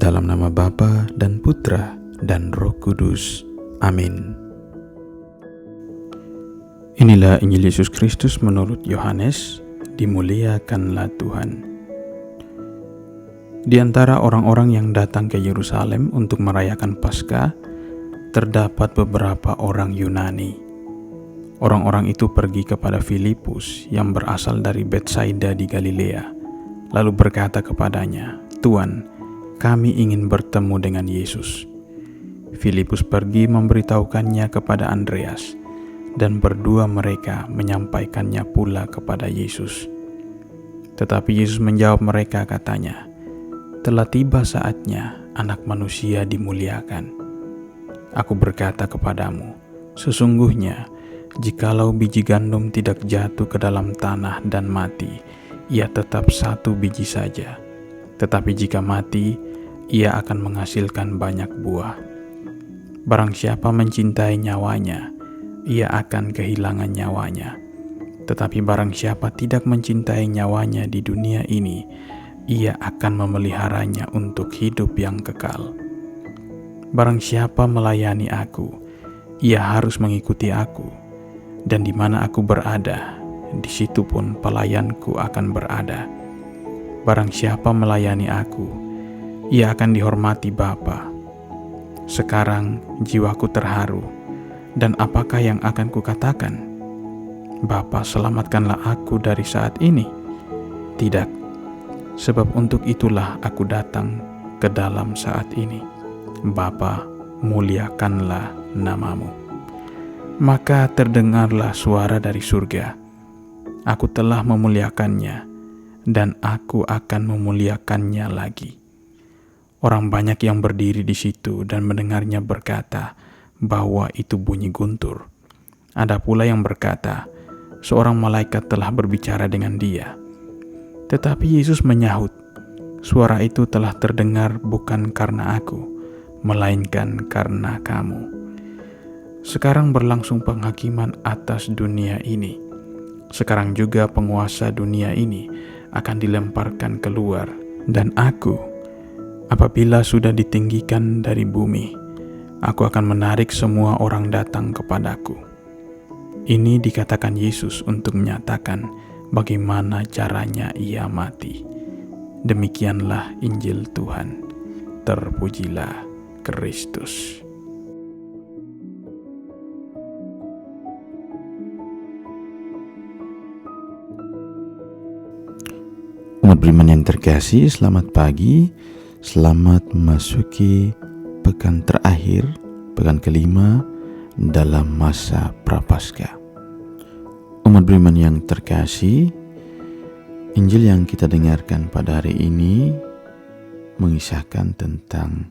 Dalam nama Bapa dan Putra dan Roh Kudus. Amin. Inilah Injil Yesus Kristus menurut Yohanes. Dimuliakanlah Tuhan. Di antara orang-orang yang datang ke Yerusalem untuk merayakan Paskah, terdapat beberapa orang Yunani. Orang-orang itu pergi kepada Filipus yang berasal dari Betsaida di Galilea, lalu berkata kepadanya, "Tuan, kami ingin bertemu dengan Yesus." Filipus pergi memberitahukannya kepada Andreas, dan berdua mereka menyampaikannya pula kepada Yesus. Tetapi Yesus menjawab mereka, katanya, "Telah tiba saatnya Anak Manusia dimuliakan. Aku berkata kepadamu, sesungguhnya jikalau biji gandum tidak jatuh ke dalam tanah dan mati, ia tetap satu biji saja. Tetapi jika mati, ia akan menghasilkan banyak buah. Barang siapa mencintai nyawanya, ia akan kehilangan nyawanya. Tetapi barang siapa tidak mencintai nyawanya di dunia ini, ia akan memeliharanya untuk hidup yang kekal. Barang siapa melayani aku, ia harus mengikuti aku, dan di mana aku berada, di situ pun pelayanku akan berada. Barang siapa melayani aku, ia akan dihormati Bapa. Sekarang jiwaku terharu, dan apakah yang akan kukatakan? Bapa, selamatkanlah aku dari saat ini. Tidak, sebab untuk itulah aku datang ke dalam saat ini. Bapa, muliakanlah namamu." Maka terdengarlah suara dari surga, "Aku telah memuliakannya, dan aku akan memuliakannya lagi." Orang banyak yang berdiri di situ dan mendengarnya berkata bahwa itu bunyi guntur. Ada pula yang berkata, seorang malaikat telah berbicara dengan dia. Tetapi Yesus menyahut, "Suara itu telah terdengar bukan karena aku, melainkan karena kamu. Sekarang berlangsung penghakiman atas dunia ini. Sekarang juga penguasa dunia ini akan dilemparkan keluar. Dan aku, apabila sudah ditinggikan dari bumi, aku akan menarik semua orang datang kepadaku." Ini dikatakan Yesus untuk menyatakan bagaimana caranya ia mati. Demikianlah Injil Tuhan. Terpujilah Kristus. Umat beriman yang terkasih, selamat pagi. Selamat memasuki pekan terakhir, pekan kelima dalam masa Prapaskah. Umat beriman yang terkasih, Injil yang kita dengarkan pada hari ini mengisahkan tentang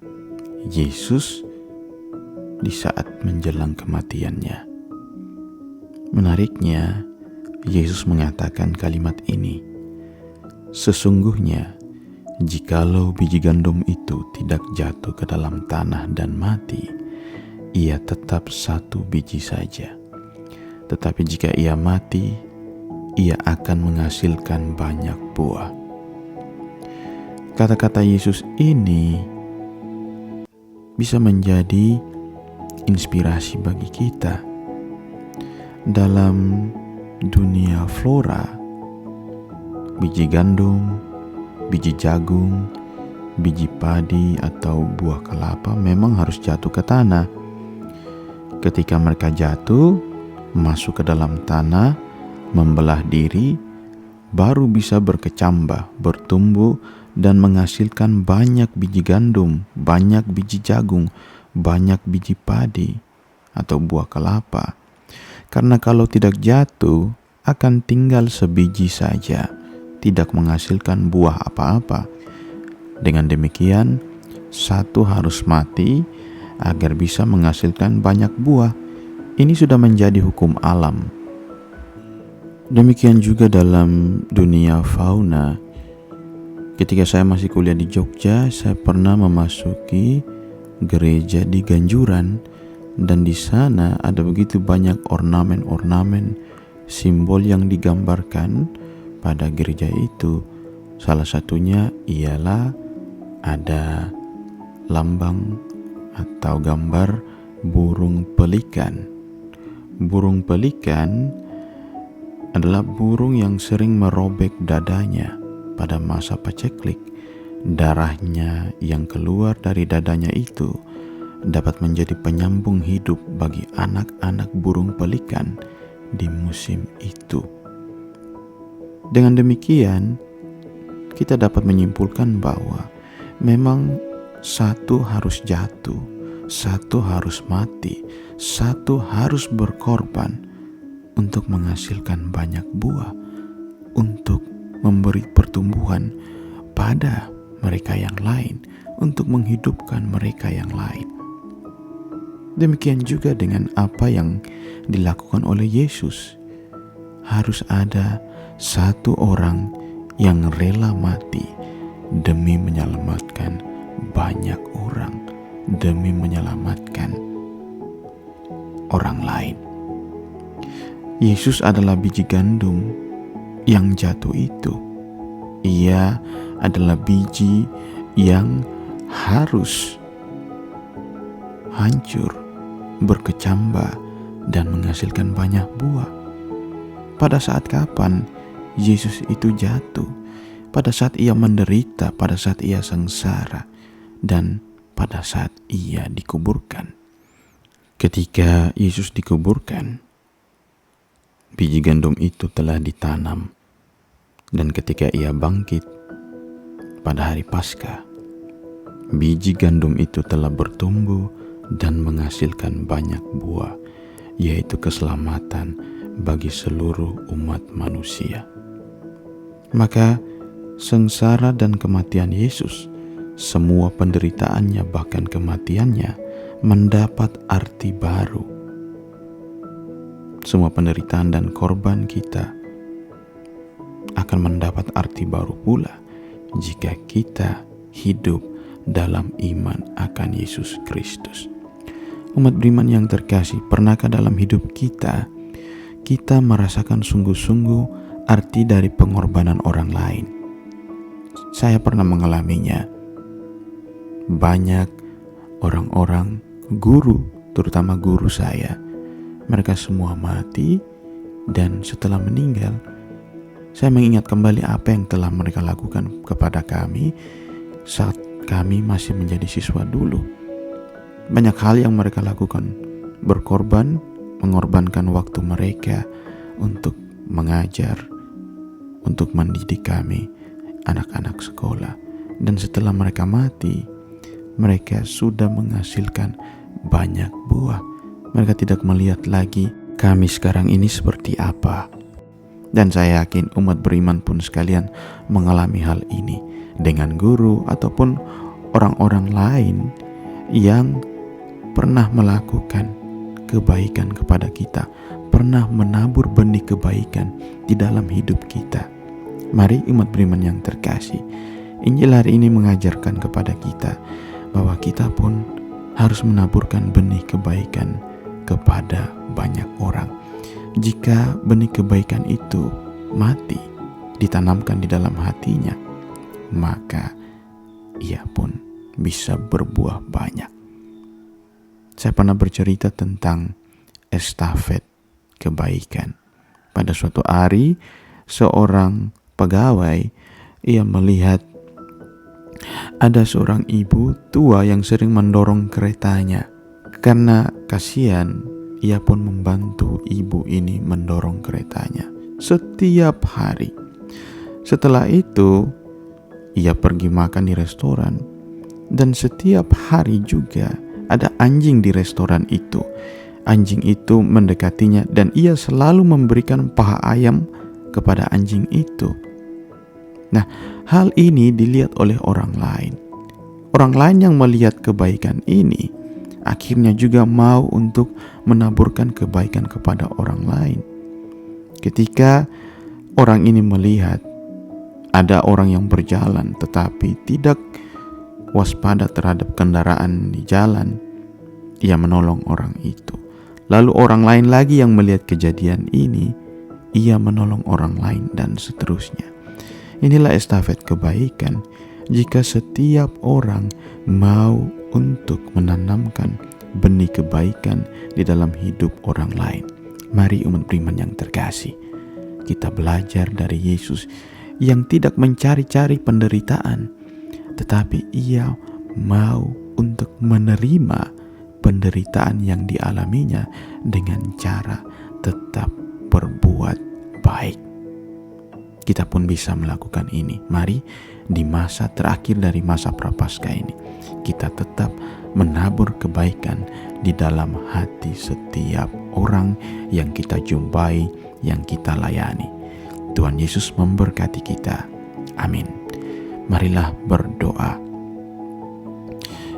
Yesus di saat menjelang kematiannya. Menariknya, Yesus mengatakan kalimat ini, "Sesungguhnya jikalau biji gandum itu tidak jatuh ke dalam tanah dan mati, ia tetap satu biji saja. Tetapi jika ia mati, ia akan menghasilkan banyak buah." Kata-kata Yesus ini bisa menjadi inspirasi bagi kita. Dalam dunia flora, biji gandum, biji jagung, biji padi atau buah kelapa memang harus jatuh ke tanah. Ketika mereka jatuh, masuk ke dalam tanah, membelah diri, baru bisa berkecambah, bertumbuh, dan menghasilkan banyak biji gandum, banyak biji jagung, banyak biji padi atau buah kelapa. Karena kalau tidak jatuh, akan tinggal sebiji saja, tidak menghasilkan buah apa-apa. Dengan demikian, satu harus mati agar bisa menghasilkan banyak buah. Ini sudah menjadi hukum alam. Demikian juga dalam dunia fauna. Ketika saya masih kuliah di Jogja, saya pernah memasuki gereja di Ganjuran, dan di sana ada begitu banyak ornamen-ornamen, simbol yang digambarkan pada gereja itu. Salah satunya ialah ada lambang atau gambar burung pelikan. Burung pelikan adalah burung yang sering merobek dadanya pada masa paceklik. Darahnya yang keluar dari dadanya itu dapat menjadi penyambung hidup bagi anak-anak burung pelikan di musim itu. Dengan demikian, kita dapat menyimpulkan bahwa memang satu harus jatuh, satu harus mati, satu harus berkorban untuk menghasilkan banyak buah, untuk memberi pertumbuhan pada mereka yang lain, untuk menghidupkan mereka yang lain. Demikian juga dengan apa yang dilakukan oleh Yesus. Harus ada satu orang yang rela mati demi menyelamatkan banyak orang, demi menyelamatkan orang lain. Yesus adalah biji gandum yang jatuh itu. Ia adalah biji yang harus hancur, berkecambah, dan menghasilkan banyak buah. Pada saat kapan Yesus itu jatuh? Pada saat ia menderita, pada saat ia sengsara, dan pada saat ia dikuburkan. Ketika Yesus dikuburkan, biji gandum itu telah ditanam, dan ketika ia bangkit pada hari Paskah, biji gandum itu telah bertumbuh dan menghasilkan banyak buah, yaitu keselamatan bagi seluruh umat manusia. Maka sengsara dan kematian Yesus, semua penderitaannya bahkan kematiannya mendapat arti baru. Semua penderitaan dan korban kita akan mendapat arti baru pula jika kita hidup dalam iman akan Yesus Kristus. Umat beriman yang terkasih, pernahkah dalam hidup kita merasakan sungguh-sungguh arti dari pengorbanan orang lain? Saya pernah mengalaminya. Banyak orang-orang, guru, terutama guru saya, mereka semua mati, dan setelah meninggal, saya mengingat kembali apa yang telah mereka lakukan kepada kami saat kami masih menjadi siswa dulu. Banyak hal yang mereka lakukan, berkorban, mengorbankan waktu mereka untuk mengajar, untuk mendidik kami, anak-anak sekolah. Dan setelah mereka mati, mereka sudah menghasilkan banyak buah. Mereka tidak melihat lagi kami sekarang ini seperti apa. Dan saya yakin umat beriman pun sekalian mengalami hal ini dengan guru ataupun orang-orang lain yang pernah melakukan kebaikan kepada kita, pernah menabur benih kebaikan di dalam hidup kita. Mari umat beriman yang terkasih, Injil hari ini mengajarkan kepada kita bahwa kita pun harus menaburkan benih kebaikan kepada banyak orang. Jika benih kebaikan itu mati, ditanamkan di dalam hatinya, maka ia pun bisa berbuah banyak. Saya pernah bercerita tentang estafet kebaikan. Pada suatu hari, seorang pegawai, ia melihat ada seorang ibu tua yang sering mendorong keretanya. Karena kasihan, ia pun membantu ibu ini mendorong keretanya setiap hari. Setelah itu, ia pergi makan di restoran, dan setiap hari juga ada anjing di restoran itu. Anjing itu mendekatinya, dan ia selalu memberikan paha ayam kepada anjing itu. Nah, hal ini dilihat oleh orang lain. Orang lain yang melihat kebaikan ini akhirnya juga mau untuk menaburkan kebaikan kepada orang lain. Ketika orang ini melihat ada orang yang berjalan tetapi tidak waspada terhadap kendaraan di jalan, ia menolong orang itu. Lalu orang lain lagi yang melihat kejadian ini, ia menolong orang lain, dan seterusnya. Inilah estafet kebaikan. Jika setiap orang mau untuk menanamkan benih kebaikan di dalam hidup orang lain. Mari umat beriman yang terkasih, kita belajar dari Yesus yang tidak mencari-cari penderitaan, tetapi ia mau untuk menerima penderitaan yang dialaminya dengan cara tetap berbuat baik. Kita pun bisa melakukan ini. Mari di masa terakhir dari masa Prapaskah ini, kita tetap menabur kebaikan di dalam hati setiap orang yang kita jumpai, yang kita layani. Tuhan Yesus memberkati kita. Amin. Marilah berdoa.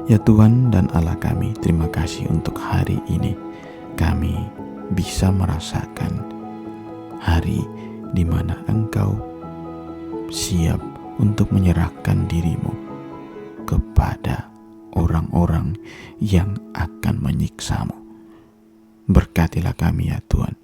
Ya Tuhan dan Allah kami, terima kasih untuk hari ini. Kami bisa merasakan hari di mana Engkau siap untuk menyerahkan dirimu kepada orang-orang yang akan menyiksamu. Berkatilah kami ya Tuhan.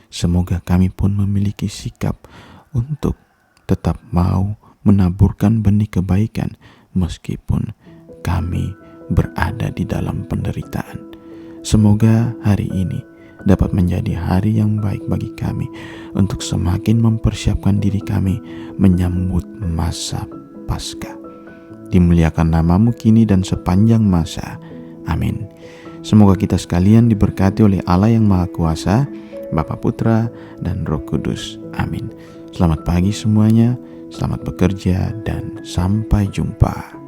Semoga kami pun memiliki sikap untuk tetap mau menaburkan benih kebaikan meskipun kami berada di dalam penderitaan. Semoga hari ini dapat menjadi hari yang baik bagi kami untuk semakin mempersiapkan diri kami menyambut masa Paskah. Dimuliakan namamu kini dan sepanjang masa. Amin. Semoga kita sekalian diberkati oleh Allah yang Maha Kuasa, Bapa, Putra, dan Roh Kudus. Amin. Selamat pagi semuanya, selamat bekerja, dan sampai jumpa.